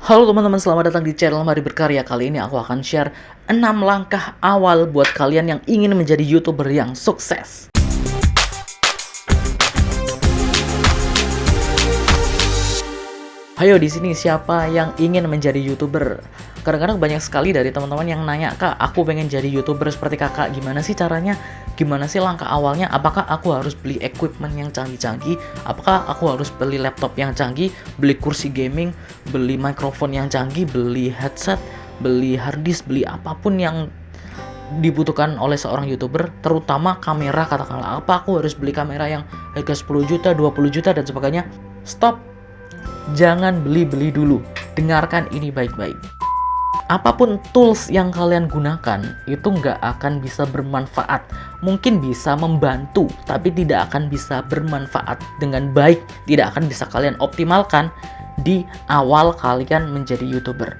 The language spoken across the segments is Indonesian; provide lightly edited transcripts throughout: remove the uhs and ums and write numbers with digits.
Halo teman-teman, selamat datang di channel Mari Berkarya. Kali ini aku akan share 6 langkah awal buat kalian yang ingin menjadi YouTuber yang sukses. Hayo, di sini siapa yang ingin menjadi YouTuber? Kadang-kadang banyak sekali dari teman-teman yang nanya, "Kak, aku pengen jadi YouTuber seperti Kakak. Gimana sih caranya? Gimana sih langkah awalnya? Apakah aku harus beli equipment yang canggih-canggih? Apakah aku harus beli laptop yang canggih, beli kursi gaming, beli mikrofon yang canggih, beli headset, beli hard disk, beli apapun yang dibutuhkan oleh seorang YouTuber, terutama kamera katakanlah. Apa aku harus beli kamera yang harga 10 juta, 20 juta dan sebagainya?" Stop. Jangan beli-beli dulu. Dengarkan ini baik-baik. Apapun tools yang kalian gunakan, itu nggak akan bisa bermanfaat. Mungkin bisa membantu, tapi tidak akan bisa bermanfaat dengan baik. Tidak akan bisa kalian optimalkan di awal kalian menjadi YouTuber.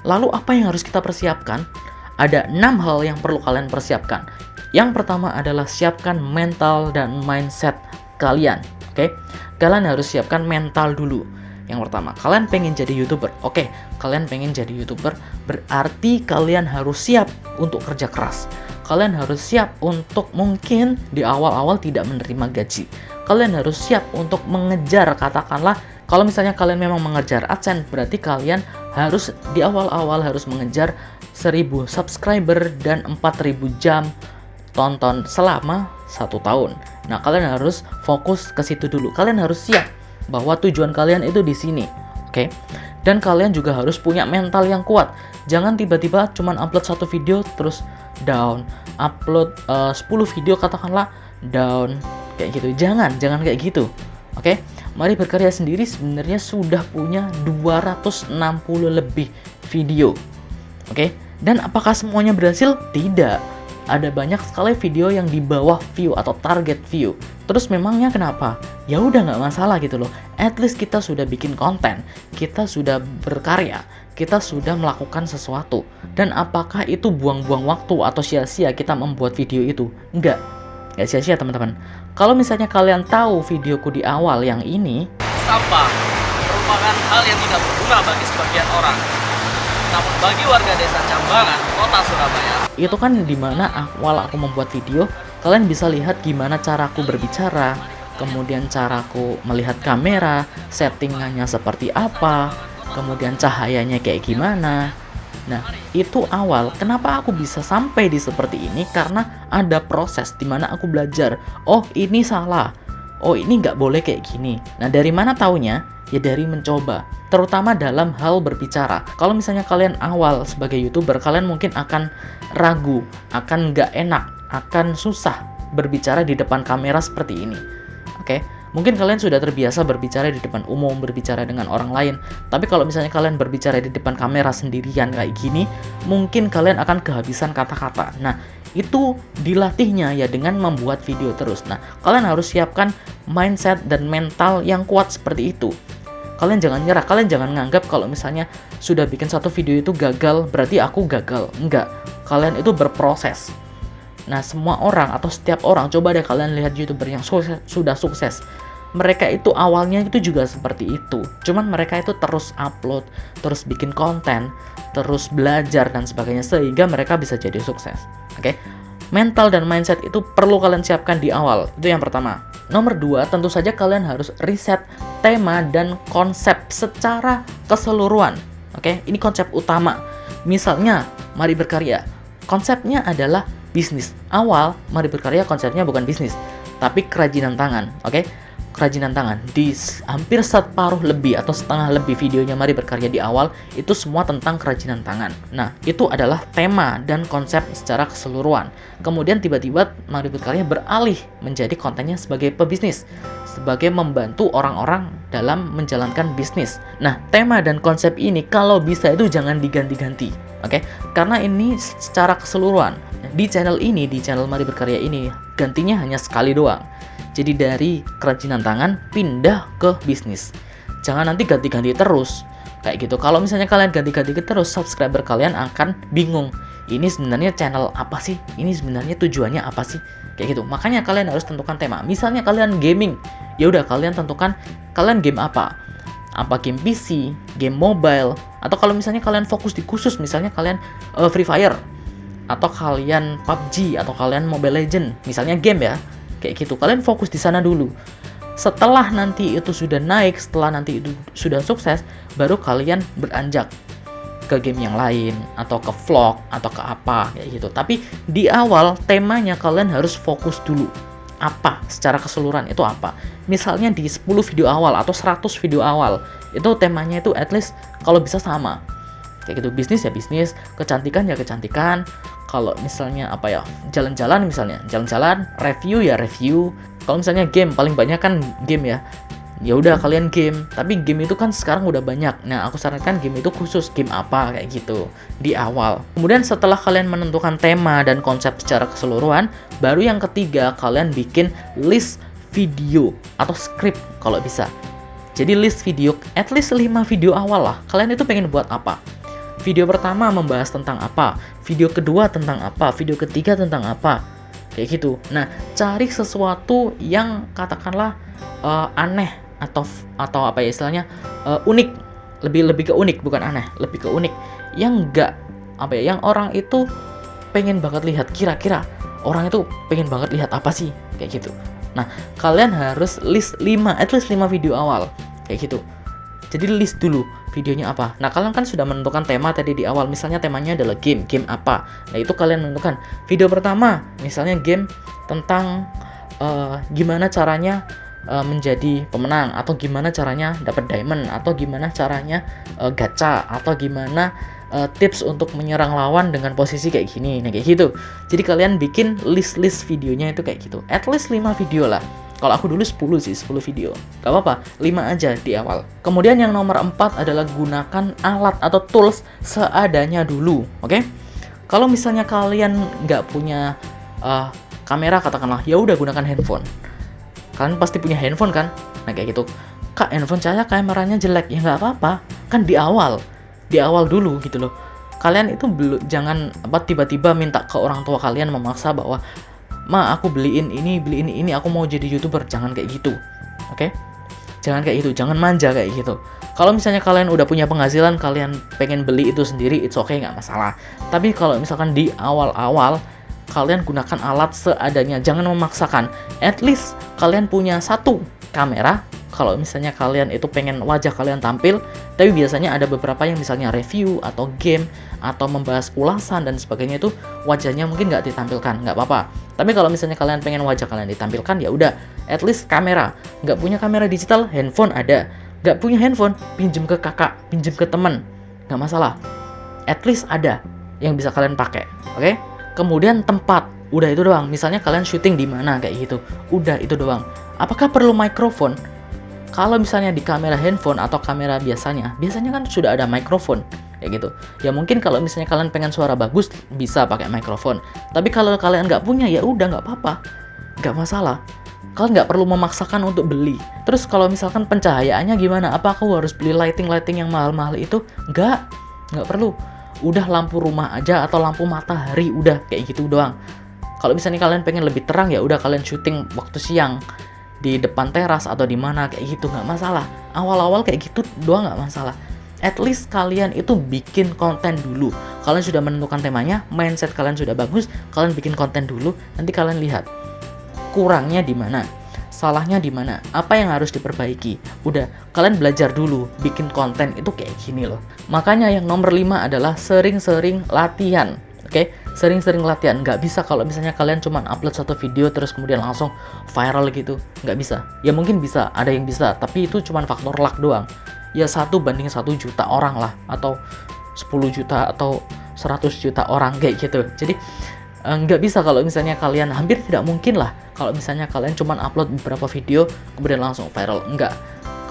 Lalu apa yang harus kita persiapkan? Ada 6 hal yang perlu kalian persiapkan. Yang pertama adalah siapkan mental dan mindset kalian. Oke? Kalian harus siapkan mental dulu. Yang pertama, kalian pengen jadi YouTuber. Oke, kalian pengen jadi YouTuber, berarti kalian harus siap untuk kerja keras. Kalian harus siap untuk mungkin di awal-awal tidak menerima gaji. Kalian harus siap untuk mengejar, katakanlah, kalau misalnya kalian memang mengejar AdSense, berarti kalian harus di awal-awal harus mengejar 1000 subscriber dan 4000 jam tonton selama 1 tahun. Nah, kalian harus fokus ke situ dulu. Kalian harus siap bahwa tujuan kalian itu di sini, oke? Dan kalian juga harus punya mental yang kuat. Jangan tiba-tiba cuman upload 1 video terus down, upload 10 video katakanlah down, kayak gitu. Jangan kayak gitu, oke? Mari Berkarya sendiri sebenarnya sudah punya 260 lebih video, oke? Dan apakah semuanya berhasil? Tidak. Ada banyak sekali video yang di bawah view atau target view. Terus memangnya kenapa? Ya udah nggak masalah gitu loh. At least kita sudah bikin konten, kita sudah berkarya, kita sudah melakukan sesuatu. Dan apakah itu buang-buang waktu atau sia-sia kita membuat video itu? Nggak sia-sia teman-teman. Kalau misalnya kalian tahu videoku di awal yang ini, sampah merupakan hal yang tidak berguna bagi sebagian orang. Namun bagi warga desa Cambangan, kota Surabaya, itu kan dimana awal aku membuat video, kalian bisa lihat gimana caraku berbicara, kemudian caraku melihat kamera, settingannya seperti apa, kemudian cahayanya kayak gimana. Nah, itu awal. Kenapa aku bisa sampai di seperti ini? Karena ada proses dimana aku belajar. Oh, ini salah. Oh, ini nggak boleh kayak gini. Nah, dari mana taunya? Ya dari mencoba, terutama dalam hal berbicara. Kalau misalnya kalian awal sebagai YouTuber, kalian mungkin akan ragu, akan nggak enak, akan susah berbicara di depan kamera seperti ini. Oke? Mungkin kalian sudah terbiasa berbicara di depan umum, berbicara dengan orang lain. Tapi kalau misalnya kalian berbicara di depan kamera sendirian kayak gini, mungkin kalian akan kehabisan kata-kata. Nah, itu dilatihnya ya dengan membuat video terus. Nah, kalian harus siapkan mindset dan mental yang kuat seperti itu. Kalian jangan nyerah, kalian jangan nganggap kalau misalnya sudah bikin satu video itu gagal, berarti aku gagal. Enggak, kalian itu berproses. Nah, semua orang atau setiap orang, coba deh kalian lihat YouTuber yang sudah sukses. Mereka itu awalnya itu juga seperti itu. Cuman mereka itu terus upload, terus bikin konten, terus belajar dan sebagainya sehingga mereka bisa jadi sukses. Oke? Mental dan mindset itu perlu kalian siapkan di awal. Itu yang pertama. Nomor 2, tentu saja kalian harus riset tema dan konsep secara keseluruhan. Oke? Ini konsep utama. Misalnya, Mari Berkarya. Konsepnya adalah bisnis. Awal, Mari Berkarya konsepnya bukan bisnis, tapi kerajinan tangan. Oke? Kerajinan tangan. Di hampir separuh lebih atau setengah lebih videonya Mari Berkarya di awal, itu semua tentang kerajinan tangan. Nah, itu adalah tema dan konsep secara keseluruhan. Kemudian tiba-tiba Mari Berkarya beralih menjadi kontennya sebagai pebisnis, sebagai membantu orang-orang dalam menjalankan bisnis. Nah, tema dan konsep ini kalau bisa itu jangan diganti-ganti. Oke? Karena ini secara keseluruhan. Di channel ini, di channel Mari Berkarya ini, gantinya hanya sekali doang. Jadi dari kerajinan tangan pindah ke bisnis. Jangan nanti ganti-ganti terus. Kayak gitu. Kalau misalnya kalian ganti-ganti terus, subscriber kalian akan bingung. Ini sebenarnya channel apa sih? Ini sebenarnya tujuannya apa sih? Kayak gitu. Makanya kalian harus tentukan tema. Misalnya kalian gaming, ya udah kalian tentukan kalian game apa. apa game PC, game mobile, atau kalau misalnya kalian fokus di khusus, misalnya kalian Free Fire, atau kalian PUBG, atau kalian Mobile Legend, misalnya game ya, kayak gitu. Kalian fokus di sana dulu. Setelah nanti itu sudah naik, setelah nanti itu sudah sukses, baru kalian beranjak ke game yang lain, atau ke vlog, atau ke apa, kayak gitu. Tapi di awal temanya kalian harus fokus dulu. Apa secara keseluruhan itu apa? Misalnya di 10 video awal atau 100 video awal, itu temanya itu at least kalau bisa sama. Kayak gitu, bisnis ya bisnis, kecantikan ya kecantikan. Kalau misalnya apa ya, jalan-jalan misalnya, jalan-jalan, review ya review. Kalau misalnya game, paling banyak kan game ya. Ya udah kalian game, tapi game itu kan sekarang udah banyak. Nah, aku sarankan game itu khusus game apa kayak gitu di awal. Kemudian setelah kalian menentukan tema dan konsep secara keseluruhan, baru yang ketiga kalian bikin list video atau script kalau bisa. Jadi list video, at least 5 video awal lah. Kalian itu pengen buat apa? Video pertama membahas tentang apa? Video kedua tentang apa? Video ketiga tentang apa? Kayak gitu. Nah, cari sesuatu yang katakanlah aneh atau apa ya istilahnya, unik, lebih ke unik, bukan aneh, lebih ke unik, yang enggak apa ya, yang orang itu pengen banget lihat, kira-kira orang itu pengen banget lihat apa sih, kayak gitu. Nah, kalian harus list 5, at least 5 video awal kayak gitu. Jadi list dulu videonya apa. Nah, kalian kan sudah menentukan tema tadi di awal, misalnya temanya adalah game apa. Nah, itu kalian menentukan video pertama, misalnya game tentang gimana caranya menjadi pemenang, atau gimana caranya dapat diamond, atau gimana caranya gacha, atau gimana tips untuk menyerang lawan dengan posisi kayak gini. Nah, kayak gitu. Jadi kalian bikin list videonya itu kayak gitu. At least 5 video lah. Kalau aku dulu 10 video. Gak apa-apa, 5 aja di awal. Kemudian yang nomor 4 adalah gunakan alat atau tools seadanya dulu. Oke? Kalau misalnya kalian nggak punya kamera, katakanlah, ya udah gunakan handphone. Kalian pasti punya handphone kan? Nah, kayak gitu. Kak, handphone saya kameranya jelek. Ya nggak apa-apa. Kan di awal dulu gitu loh. Kalian itu jangan tiba-tiba minta ke orang tua kalian, memaksa bahwa, "Ma, aku beliin ini, aku mau jadi YouTuber." Jangan kayak gitu. Oke? Jangan kayak gitu, jangan manja kayak gitu. Kalau misalnya kalian udah punya penghasilan, kalian pengen beli itu sendiri, it's okay, nggak masalah. Tapi kalau misalkan di awal-awal, kalian gunakan alat seadanya, jangan memaksakan. At least kalian punya 1 kamera. Kalau misalnya kalian itu pengen wajah kalian tampil, tapi biasanya ada beberapa yang misalnya review atau game atau membahas ulasan dan sebagainya, itu wajahnya mungkin nggak ditampilkan, nggak apa-apa. Tapi kalau misalnya kalian pengen wajah kalian ditampilkan, ya udah, at least kamera. Nggak punya kamera digital, handphone ada. Nggak punya handphone, pinjem ke kakak, pinjem ke temen, nggak masalah. At least ada yang bisa kalian pakai, oke? Kemudian tempat, udah itu doang. Misalnya kalian syuting di mana kayak gitu, udah itu doang. Apakah perlu mikrofon? Kalau misalnya di kamera handphone atau kamera biasanya kan sudah ada mikrofon kayak gitu. Ya mungkin kalau misalnya kalian pengen suara bagus, bisa pakai mikrofon. Tapi kalau kalian nggak punya, ya udah nggak apa-apa, nggak masalah. Kalian nggak perlu memaksakan untuk beli. Terus kalau misalkan pencahayaannya gimana? Apa aku harus beli lighting yang mahal-mahal itu? Nggak perlu. Udah lampu rumah aja atau lampu matahari, udah kayak gitu doang. Kalau misalnya kalian pengen lebih terang, ya udah kalian syuting waktu siang di depan teras atau di mana kayak gitu, nggak masalah. Awal-awal kayak gitu doang nggak masalah. At least kalian itu bikin konten dulu. Kalian sudah menentukan temanya, mindset kalian sudah bagus, kalian bikin konten dulu, nanti kalian lihat kurangnya di mana, salahnya di mana, apa yang harus diperbaiki. Udah, kalian belajar dulu bikin konten itu kayak gini loh. Makanya yang nomor 5 adalah sering-sering latihan. Oke? Sering-sering latihan. Nggak bisa kalau misalnya kalian cuma upload 1 video terus kemudian langsung viral gitu. Nggak bisa. Ya mungkin bisa, ada yang bisa, tapi itu cuma faktor luck doang. Ya 1 banding 1 juta orang lah, atau 10 juta atau 100 juta orang kayak gitu. Jadi nggak bisa kalau misalnya kalian, hampir tidak mungkin lah kalau misalnya kalian cuma upload beberapa video kemudian langsung viral. Enggak.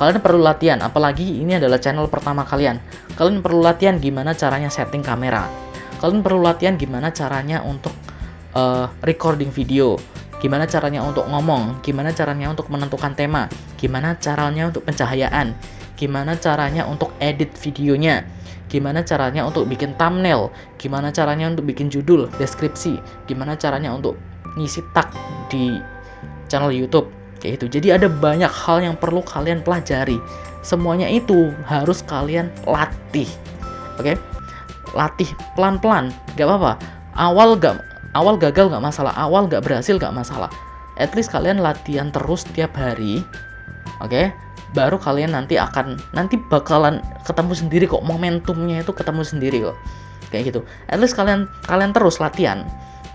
Kalian perlu latihan, apalagi ini adalah channel pertama kalian. Kalian perlu latihan gimana caranya setting kamera. Kalian perlu latihan gimana caranya untuk recording video, gimana caranya untuk ngomong, gimana caranya untuk menentukan tema, gimana caranya untuk pencahayaan, gimana caranya untuk edit videonya, gimana caranya untuk bikin thumbnail, gimana caranya untuk bikin judul, deskripsi, gimana caranya untuk ngisi tag di channel YouTube kayak gitu. Jadi ada banyak hal yang perlu kalian pelajari semuanya itu harus kalian latih. Oke? Latih pelan-pelan, gak apa-apa. Awal gagal gak masalah, awal gak berhasil gak masalah. At least kalian latihan terus tiap hari. Oke? Baru kalian nanti bakalan ketemu sendiri kok, momentumnya itu ketemu sendiri kok. Kayak gitu. At least kalian terus latihan.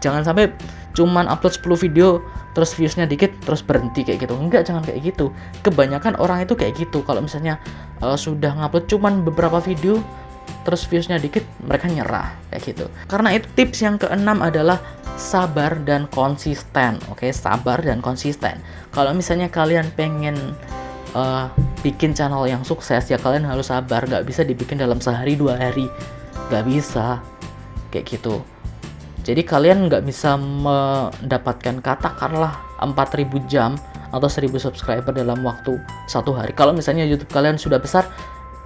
Jangan sampai cuman upload 10 video terus viewsnya dikit terus berhenti kayak gitu. Enggak, jangan kayak gitu. Kebanyakan orang itu kayak gitu. Kalau misalnya sudah ngupload cuman beberapa video terus viewsnya dikit, mereka nyerah kayak gitu. Karena itu tips yang keenam adalah sabar dan konsisten. Oke, sabar dan konsisten. Kalau misalnya kalian pengen bikin channel yang sukses, ya kalian harus sabar. Gak bisa dibikin dalam sehari 2 hari, gak bisa kayak gitu. Jadi kalian nggak bisa mendapatkan katakanlah 4.000 jam atau 1.000 subscriber dalam waktu 1 hari. Kalau misalnya YouTube kalian sudah besar,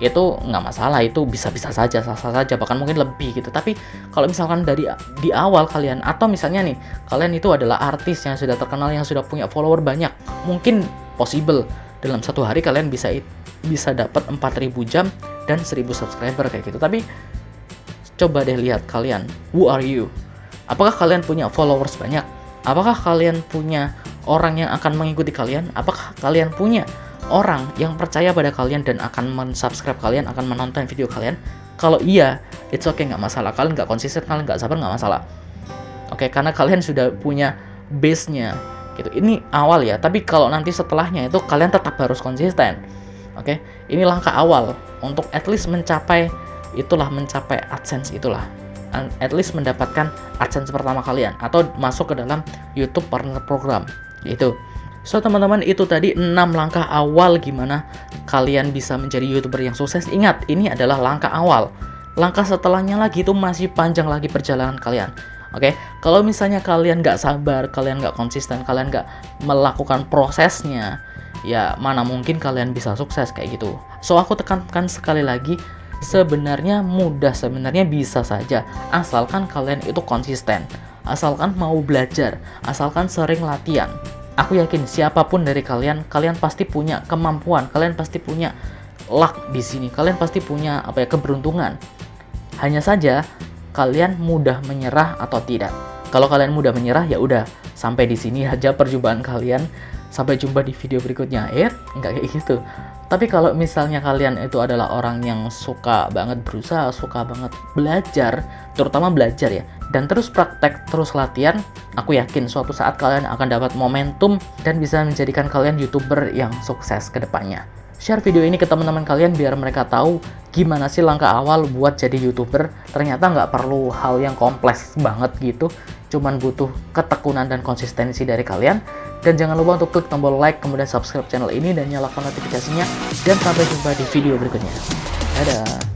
itu nggak masalah, itu bisa-bisa saja, sah-sah saja, bahkan mungkin lebih gitu. Tapi kalau misalkan dari di awal kalian, atau misalnya nih, kalian itu adalah artis yang sudah terkenal, yang sudah punya follower banyak, mungkin possible dalam 1 hari kalian bisa dapat 4.000 jam dan 1.000 subscriber kayak gitu. Tapi coba deh lihat kalian, who are you? Apakah kalian punya followers banyak? Apakah kalian punya orang yang akan mengikuti kalian? Apakah kalian punya orang yang percaya pada kalian dan akan mensubscribe kalian, akan menonton video kalian? Kalau iya, it's okay, nggak masalah. Kalian nggak konsisten, kalian nggak sabar, nggak masalah. Oke, karena kalian sudah punya base-nya gitu. Ini awal ya, tapi kalau nanti setelahnya itu kalian tetap harus konsisten. Oke, ini langkah awal untuk at least mencapai AdSense itulah. At least mendapatkan AdSense pertama kalian atau masuk ke dalam YouTube Partner Program gitu. So teman-teman, itu tadi 6 langkah awal gimana kalian bisa menjadi YouTuber yang sukses. Ingat, ini adalah langkah awal. Langkah setelahnya lagi itu masih panjang lagi perjalanan kalian. Oke, kalau misalnya kalian nggak sabar, kalian nggak konsisten, kalian nggak melakukan prosesnya, ya mana mungkin kalian bisa sukses kayak gitu. So aku tekankan sekali lagi, sebenarnya mudah, sebenarnya bisa saja, asalkan kalian itu konsisten, asalkan mau belajar, asalkan sering latihan. Aku yakin siapapun dari kalian pasti punya kemampuan, kalian pasti punya luck di sini, kalian pasti punya keberuntungan. Hanya saja kalian mudah menyerah atau tidak. Kalau kalian mudah menyerah, ya udah, sampai di sini aja perjumpaan kalian. Sampai jumpa di video berikutnya. Enggak kayak gitu. Tapi kalau misalnya kalian itu adalah orang yang suka banget berusaha, suka banget belajar, terutama belajar ya, dan terus praktek, terus latihan, aku yakin suatu saat kalian akan dapat momentum dan bisa menjadikan kalian YouTuber yang sukses ke depannya. Share video ini ke teman-teman kalian biar mereka tahu gimana sih langkah awal buat jadi YouTuber. Ternyata nggak perlu hal yang kompleks banget gitu, cuman butuh ketekunan dan konsistensi dari kalian. Dan jangan lupa untuk klik tombol like, kemudian subscribe channel ini dan nyalakan notifikasinya. Dan sampai jumpa di video berikutnya. Dadah!